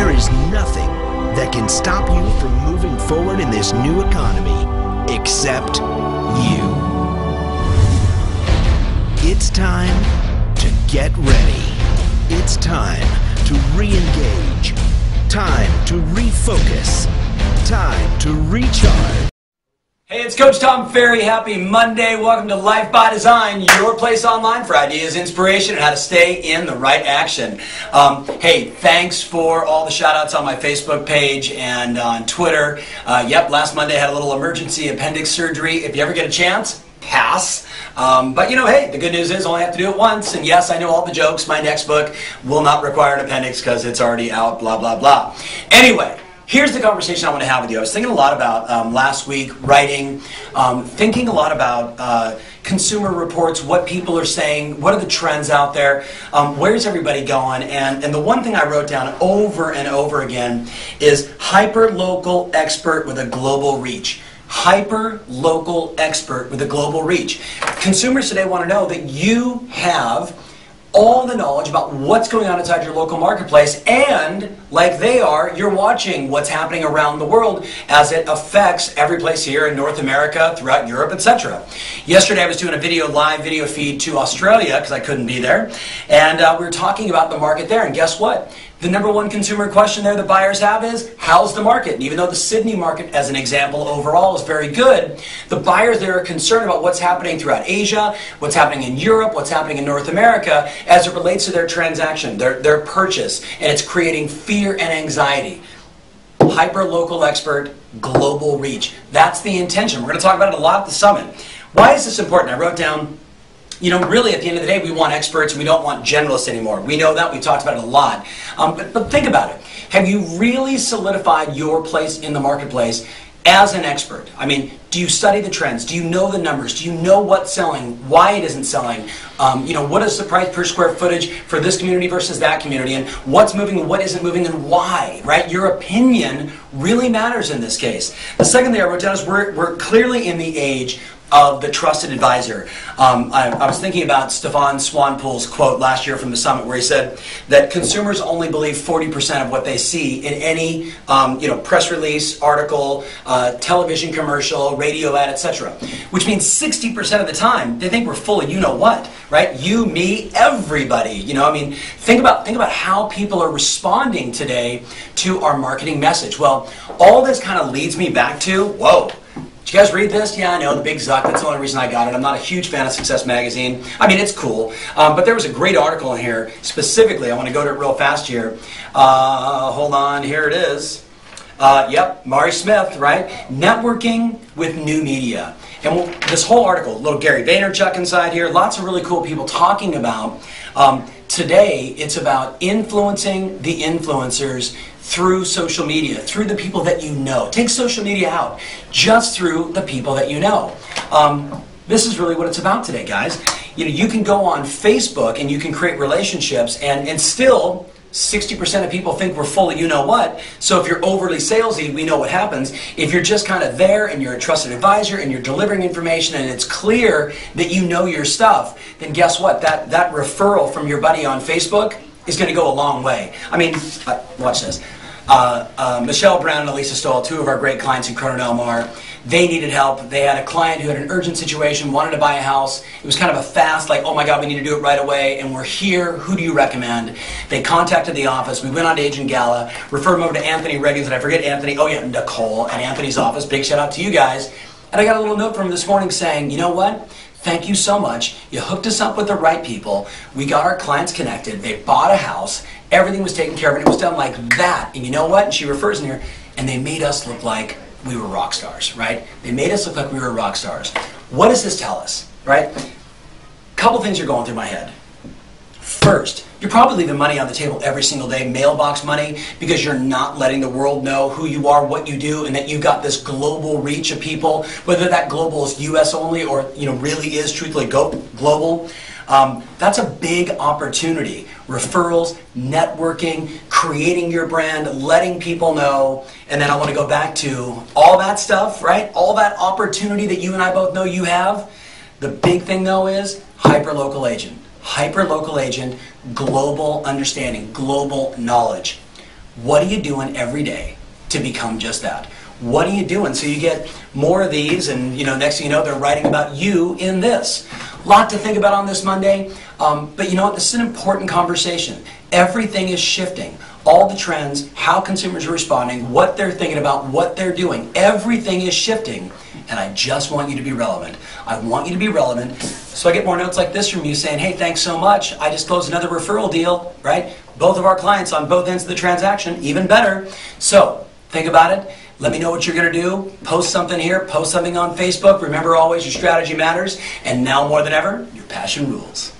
There is nothing that can stop you from moving forward in this new economy except you. It's time to get ready. It's time to re-engage. Time to refocus. Time to recharge. Hey, it's Coach Tom Ferry. Happy Monday. Welcome to Life by Design, your place online for ideas, inspiration, and how to stay in the right action. Hey, thanks for all the shout-outs on my Facebook page and on Twitter. Yep, last Monday I had a little emergency appendix surgery. If you ever get a chance, pass. But you know, hey, the good news is I only have to do it once. And yes, I know all the jokes. My next book will not require an appendix because it's already out, blah, blah, blah. Anyway. Here's the conversation I want to have with you. I was thinking a lot about last week, writing, thinking a lot about consumer reports, what people are saying, what are the trends out there, where's everybody going, and the one thing I wrote down over and over again is hyper-local expert with a global reach. Hyper-local expert with a global reach. Consumers today want to know that you have all the knowledge about what's going on inside your local marketplace, and like they are, you're watching what's happening around the world as it affects every place here in North America, throughout Europe, etc. Yesterday I was doing a live video feed to Australia because I couldn't be there, and we were talking about the market there, and guess what? The number one consumer question there that buyers have is, how's the market? And even though the Sydney market, as an example, overall is very good, the buyers there are concerned about what's happening throughout Asia, what's happening in Europe, what's happening in North America as it relates to their transaction, their purchase, and it's creating fear and anxiety. Hyper-local expert, global reach. That's the intention. We're going to talk about it a lot at the summit. Why is this important? I wrote down, you know, really at the end of the day, we want experts and we don't want generalists anymore. We know that. We've talked about it a lot. But think about it. Have you really solidified your place in the marketplace as an expert? I mean, do you study the trends? Do you know the numbers? Do you know what's selling, why it isn't selling? You know, what is the price per square footage for this community versus that community? And what's moving and what isn't moving and why, right? Your opinion really matters in this case. The second thing I wrote down is we're clearly in the age of the trusted advisor. I was thinking about Stefan Swanepoel's quote last year from the summit where he said that consumers only believe 40% of what they see in any press release, article, television commercial, radio ad, etc. Which means 60% of the time they think we're full of you-know-what, right? You, me, everybody. You know, I mean, think about how people are responding today to our marketing message. Well, all this kind of leads me back to, whoa, did you guys read this? Yeah, I know, the big Zuck. That's the only reason I got it. I'm not a huge fan of Success Magazine. I mean, it's cool. But there was a great article in here, specifically. I want to go to it real fast here. Hold on, here it is. Yep, Mari Smith, right? Networking with new media. And this whole article, little Gary Vaynerchuk inside here, lots of really cool people talking about. Today, it's about influencing the influencers through social media, through the people that you know. Take social media out, just through the people that you know. This is really what it's about today, guys. You know, you can go on Facebook and you can create relationships, and still 60% of people think we're full of you-know-what. So if you're overly salesy, we know what happens. If you're just kind of there and you're a trusted advisor and you're delivering information and it's clear that you know your stuff, then guess what? That referral from your buddy on Facebook is going to go a long way. I mean, watch this. Michelle Brown and Elisa Stoll, two of our great clients in Corona Del Mar, they needed help. They had a client who had an urgent situation, wanted to buy a house. It was kind of a fast, like, oh my God, we need to do it right away, and we're here. Who do you recommend? They contacted the office. We went on to Agent Gala, referred them over to Anthony Riggins, and I forget Anthony, oh yeah, Nicole at Anthony's office. Big shout out to you guys. And I got a little note from him this morning saying, you know what? Thank you so much. You hooked us up with the right people. We got our clients connected. They bought a house. Everything was taken care of, and it was done like that. And you know what? And she refers in here, and they made us look like we were rock stars, right? They made us look like we were rock stars. What does this tell us, right? Couple things are going through my head. First, you're probably leaving money on the table every single day, mailbox money, because you're not letting the world know who you are, what you do, and that you've got this global reach of people, whether that global is US only or really is truthfully global. That's a big opportunity. Referrals, networking, creating your brand, letting people know, and then I want to go back to all that stuff, right? All that opportunity that you and I both know you have. The big thing though is hyper-local agent. Hyper-local agent, global understanding, global knowledge. What are you doing every day to become just that? What are you doing? So you get more of these, and next thing you know, they're writing about you in this. Lot to think about on this Monday, but you know what? This is an important conversation. Everything is shifting. All the trends, how consumers are responding, what they're thinking about, what they're doing. Everything is shifting, and I just want you to be relevant. I want you to be relevant, so I get more notes like this from you saying, hey, thanks so much. I just closed another referral deal, right? Both of our clients on both ends of the transaction, even better. So think about it. Let me know what you're going to do. Post something here. Post something on Facebook. Remember always, your strategy matters. And now more than ever, your passion rules.